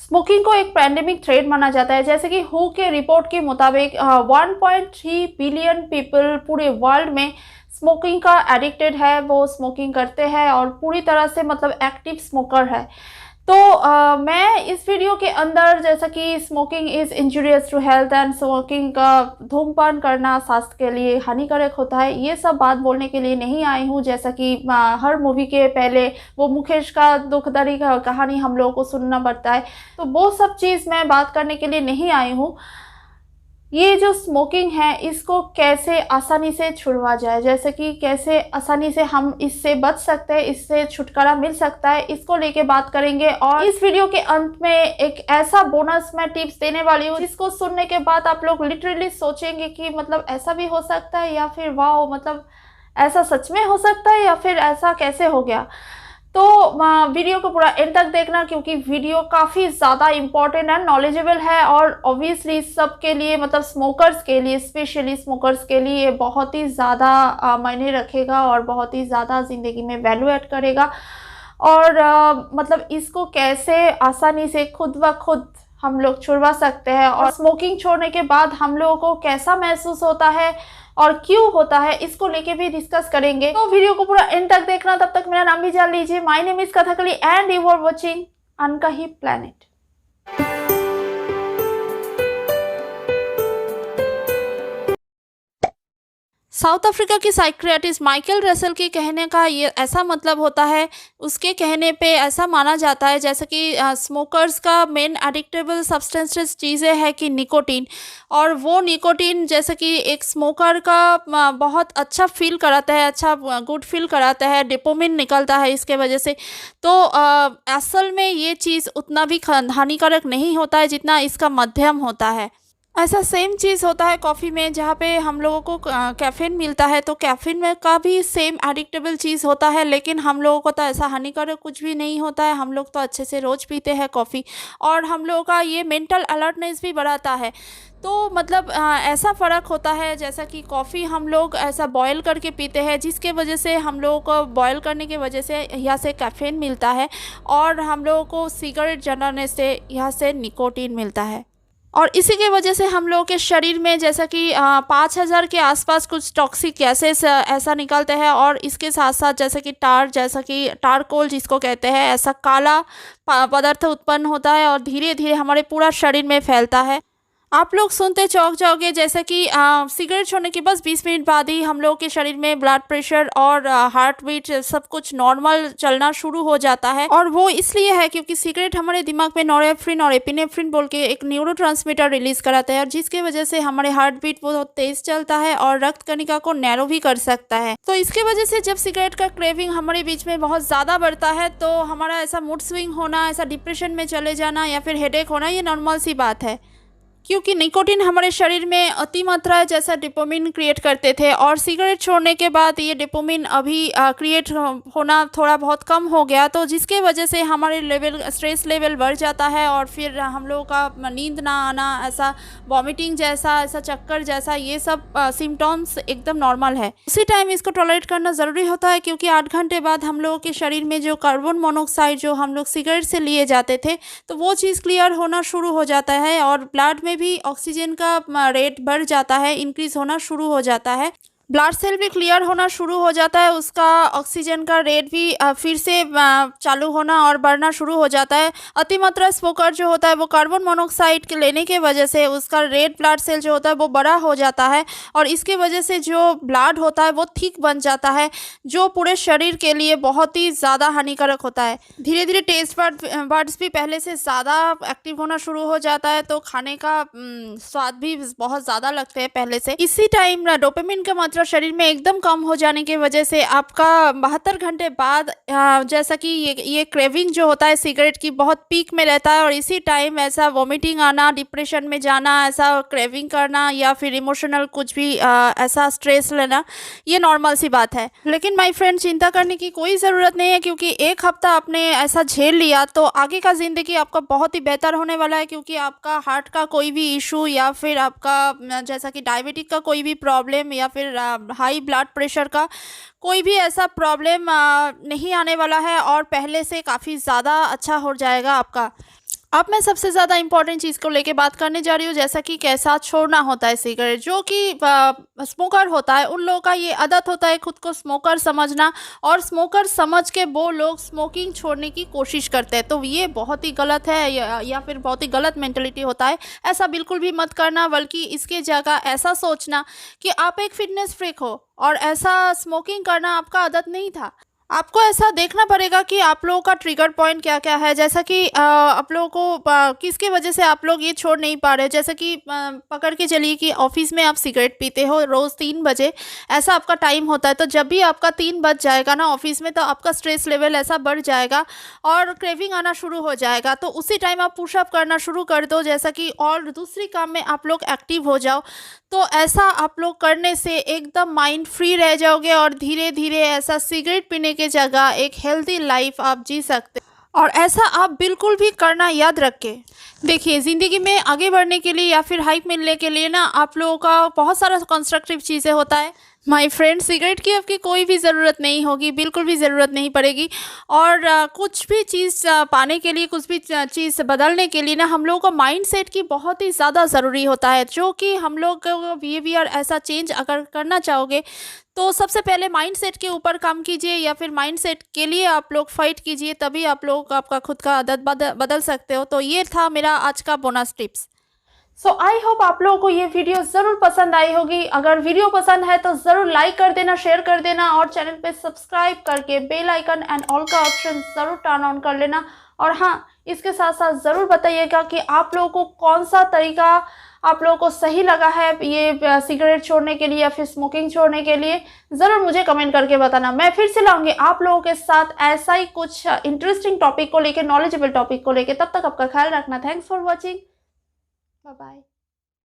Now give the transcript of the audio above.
Smoking को एक pandemic threat माना जाता है। जैसे कि हु के रिपोर्ट के मुताबिक 1.3 बिलियन पीपल पूरे वर्ल्ड में स्मोकिंग का एडिक्टेड है, वो स्मोकिंग करते हैं और पूरी तरह से मतलब एक्टिव स्मोकर है। तो मैं इस वीडियो के अंदर, जैसा कि smoking is injurious to health and smoking का धूम्रपान करना स्वास्थ्य के लिए हानिकारक होता है, ये सब बात बोलने के लिए नहीं आई हूँ। जैसा कि हर मूवी के पहले वो मुकेश का दुखदाई कहानी हम लोगों को सुनना पड़ता है, तो वो सब चीज़ मैं बात करने के लिए नहीं आई हूँ। ये जो स्मोकिंग है इसको कैसे आसानी से छुड़वा जाए, जैसे कि कैसे आसानी से हम इससे बच सकते हैं, इससे छुटकारा मिल सकता है, इसको लेके बात करेंगे। और इस वीडियो के अंत में एक ऐसा बोनस मैं टिप्स देने वाली हूँ जिसको सुनने के बाद आप लोग लिटरली सोचेंगे कि मतलब ऐसा भी हो सकता है, या फिर वाह मतलब ऐसा सच में हो सकता है, या फिर ऐसा कैसे हो गया। तो वीडियो को पूरा एंड तक देखना, क्योंकि वीडियो काफ़ी ज़्यादा इम्पोर्टेंट एंड नॉलेजेबल है और ऑब्वियसली सबके लिए, मतलब स्मोकर्स के लिए, स्पेशली स्मोकर्स के लिए बहुत ही ज़्यादा मायने रखेगा और बहुत ही ज़्यादा ज़िंदगी में वैल्यू ऐड करेगा। और मतलब इसको कैसे आसानी से खुद ब खुद हम लोग छुड़वा सकते हैं, और स्मोकिंग छोड़ने के बाद हम लोगों को कैसा महसूस होता है और क्यों होता है, इसको लेके भी डिस्कस करेंगे। तो वीडियो को पूरा एंड तक देखना। तब तक मेरा नाम भी जान लीजिए। My name is Kathakali and you are watching Ankahi planet. South Africa की साइकियाट्रिस्ट माइकल रसेल के कहने का ये ऐसा मतलब होता है, उसके कहने पे ऐसा माना जाता है जैसे कि स्मोकर्स का मेन एडिक्टेबल सब्सटेंसेस चीज़ें है कि निकोटीन, और वो निकोटीन जैसे कि एक स्मोकर का बहुत अच्छा फील कराता है, अच्छा गुड फील कराता है, डोपामिन निकलता है इसके वजह से। तो असल में ये चीज़ उतना भी हानिकारक नहीं होता है जितना इसका मध्यम होता है। ऐसा सेम चीज़ होता है कॉफ़ी में, जहाँ पे हम लोगों को कैफ़ीन मिलता है, तो कैफ़ीन में का भी सेम एडिक्टेबल चीज़ होता है, लेकिन हम लोगों को तो ऐसा हानिकारक कुछ भी नहीं होता है। हम लोग तो अच्छे से रोज़ पीते हैं कॉफ़ी, और हम लोगों का ये मेंटल अलर्टनेस भी बढ़ाता है। तो मतलब ऐसा फ़र्क होता है, जैसा कि कॉफ़ी हम लोग ऐसा बॉयल करके पीते हैं, जिसके वजह से हम लोगों को बॉयल करने की वजह से यहाँ से कैफ़ीन मिलता है, और हम लोगों को सिगरेट जलाने से यहाँ से निकोटीन मिलता है। और इसी के वजह से हम लोगों के शरीर में जैसा कि 5000 के आसपास कुछ टॉक्सिक गैसेस ऐसा निकलते हैं, और इसके साथ साथ जैसे कि जैसा कि टारकोल जिसको कहते हैं, ऐसा काला पदार्थ उत्पन्न होता है और धीरे धीरे हमारे पूरा शरीर में फैलता है। आप लोग सुनते चौंक जाओगे, जैसे कि सिगरेट छोड़ने के बस 20 मिनट बाद ही हम लोगों के शरीर में ब्लड प्रेशर और हार्ट बीट सब कुछ नॉर्मल चलना शुरू हो जाता है। और वो इसलिए है क्योंकि सिगरेट हमारे दिमाग में नॉरेफ्रिन और एपिनेफ्रिन बोल के एक न्यूरोट्रांसमीटर रिलीज कराता है, और जिसके वजह से हमारे हार्ट बीट बहुत तेज चलता है और रक्त कणिका को नैरो भी कर सकता है। तो इसके वजह से जब सिगरेट का क्रेविंग हमारे बीच में बहुत ज़्यादा बढ़ता है, तो हमारा ऐसा मूड स्विंग होना, ऐसा डिप्रेशन में चले जाना या फिर हेडेक होना, ये नॉर्मल सी बात है, क्योंकि निकोटीन हमारे शरीर में अति मात्रा जैसा डोपामिन क्रिएट करते थे, और सिगरेट छोड़ने के बाद ये डोपामिन अभी क्रिएट होना थोड़ा बहुत कम हो गया, तो जिसके वजह से हमारे स्ट्रेस लेवल बढ़ जाता है, और फिर हम लोगों का नींद ना आना, ऐसा वॉमिटिंग जैसा, ऐसा चक्कर जैसा, ये सब सिम्टम्स एकदम नॉर्मल है। उसी टाइम इसको टॉलरेट करना ज़रूरी होता है, क्योंकि 8 घंटे बाद हम लोगों के शरीर में जो कार्बन मोनोऑक्साइड जो हम लोग सिगरेट से लिए जाते थे, तो वो चीज़ क्लियर होना शुरू हो जाता है, और ब्लड में भी ऑक्सीजन का रेट बढ़ जाता है, इंक्रीज होना शुरू हो जाता है। ब्लड सेल भी क्लियर होना शुरू हो जाता है, उसका ऑक्सीजन का रेट भी फिर से चालू होना और बढ़ना शुरू हो जाता है। अतिमात्रा स्मोकर जो होता है वो कार्बन मोनोऑक्साइड के लेने के वजह से उसका रेड ब्लड सेल जो होता है वो बड़ा हो जाता है, और इसके वजह से जो ब्लड होता है वो थिक बन जाता है, जो पूरे शरीर के लिए बहुत ही ज़्यादा हानिकारक होता है। धीरे धीरे टेस्ट बर्ड्स भी पहले से ज़्यादा एक्टिव होना शुरू हो जाता है, तो खाने का स्वाद भी बहुत ज़्यादा लगते हैं पहले से। इसी टाइम डोपामिन का मात्रा शरीर में एकदम कम हो जाने की वजह से आपका 72 घंटे बाद जैसा कि ये क्रेविंग जो होता है सिगरेट की बहुत पीक में रहता है, और इसी टाइम ऐसा वॉमिटिंग आना, डिप्रेशन में जाना, ऐसा क्रेविंग करना, या फिर इमोशनल कुछ भी ऐसा स्ट्रेस लेना, ये नॉर्मल सी बात है। लेकिन माय फ्रेंड, चिंता करने की कोई ज़रूरत नहीं है, क्योंकि एक हफ्ता आपने ऐसा झेल लिया तो आगे का ज़िंदगी आपका बहुत ही बेहतर होने वाला है, क्योंकि आपका हार्ट का कोई भी इशू, या फिर आपका जैसा कि डायबिटिक का कोई भी प्रॉब्लम, या फिर हाई ब्लड प्रेशर का कोई भी ऐसा प्रॉब्लम नहीं आने वाला है, और पहले से काफ़ी ज़्यादा अच्छा हो जाएगा आपका। अब मैं सबसे ज़्यादा इम्पोर्टेंट चीज़ को लेके बात करने जा रही हूँ, जैसा कि कैसा छोड़ना होता है सिगरेट। जो कि स्मोकर होता है, उन लोगों का ये आदत होता है खुद को स्मोकर समझना, और स्मोकर समझ के वो लोग स्मोकिंग छोड़ने की कोशिश करते हैं। तो ये बहुत ही गलत है, या फिर बहुत ही गलत मेंटालिटी होता है। ऐसा बिल्कुल भी मत करना, बल्कि इसके जगह ऐसा सोचना कि आप एक फिटनेस फ्रीक हो और ऐसा स्मोकिंग करना आपका आदत नहीं था। आपको ऐसा देखना पड़ेगा कि आप लोगों का ट्रिगर पॉइंट क्या-क्या है, जैसा कि आप लोगों को किसकी वजह से आप लोग ये छोड़ नहीं पा रहे हो। जैसे कि पकड़ के चलिए कि ऑफ़िस में आप सिगरेट पीते हो रोज़ 3 बजे, ऐसा आपका टाइम होता है। तो जब भी आपका 3 बज जाएगा ना ऑफ़िस में, तो आपका स्ट्रेस लेवल ऐसा बढ़ जाएगा और क्रेविंग आना शुरू हो जाएगा। तो उसी टाइम आप पुशअप करना शुरू कर दो, जैसा कि, और दूसरी काम में आप लोग एक्टिव हो जाओ। तो ऐसा आप लोग करने से एकदम माइंड फ्री रह जाओगे और धीरे-धीरे ऐसा सिगरेट पीने की जगह एक हेल्दी लाइफ आप जी सकते, और ऐसा आप बिल्कुल भी करना याद रखें। देखिए, ज़िंदगी में आगे बढ़ने के लिए या फिर हाइक मिलने के लिए ना आप लोगों का बहुत सारा कंस्ट्रक्टिव चीज़ें होता है। माय फ्रेंड, सिगरेट की आपकी कोई भी ज़रूरत नहीं होगी, बिल्कुल भी ज़रूरत नहीं पड़ेगी। और कुछ भी चीज़ पाने के लिए, कुछ भी चीज़ बदलने के लिए ना हम लोगों को माइंडसेट की बहुत ही ज़्यादा ज़रूरी होता है। जो कि हम लोग का बिहेवियर ऐसा चेंज अगर करना चाहोगे, तो सबसे पहले माइंडसेट के ऊपर काम कीजिए, या फिर माइंडसेट के लिए आप लोग फाइट कीजिए, तभी आप लोग आपका खुद का आदत बदल सकते हो। तो ये था मेरा आज का bonus tips. So I hope आप लोगों को ये वीडियो ज़रूर पसंद आई होगी। अगर वीडियो पसंद है तो ज़रूर लाइक कर देना, शेयर कर देना, और चैनल पे सब्सक्राइब करके बेल आइकन एंड ऑल का ऑप्शन ज़रूर टर्न ऑन कर लेना। और हाँ, इसके साथ साथ ज़रूर बताइएगा कि आप लोगों को कौन सा तरीका आप लोगों को सही लगा है ये सिगरेट छोड़ने के लिए या फिर स्मोकिंग छोड़ने के लिए। ज़रूर मुझे कमेंट करके बताना। मैं फिर से लाऊंगी आप लोगों के साथ ऐसा ही कुछ इंटरेस्टिंग टॉपिक को लेके, नॉलेजेबल टॉपिक को लेके। तब तक आपका ख्याल रखना। Thanks for watching. Bye bye.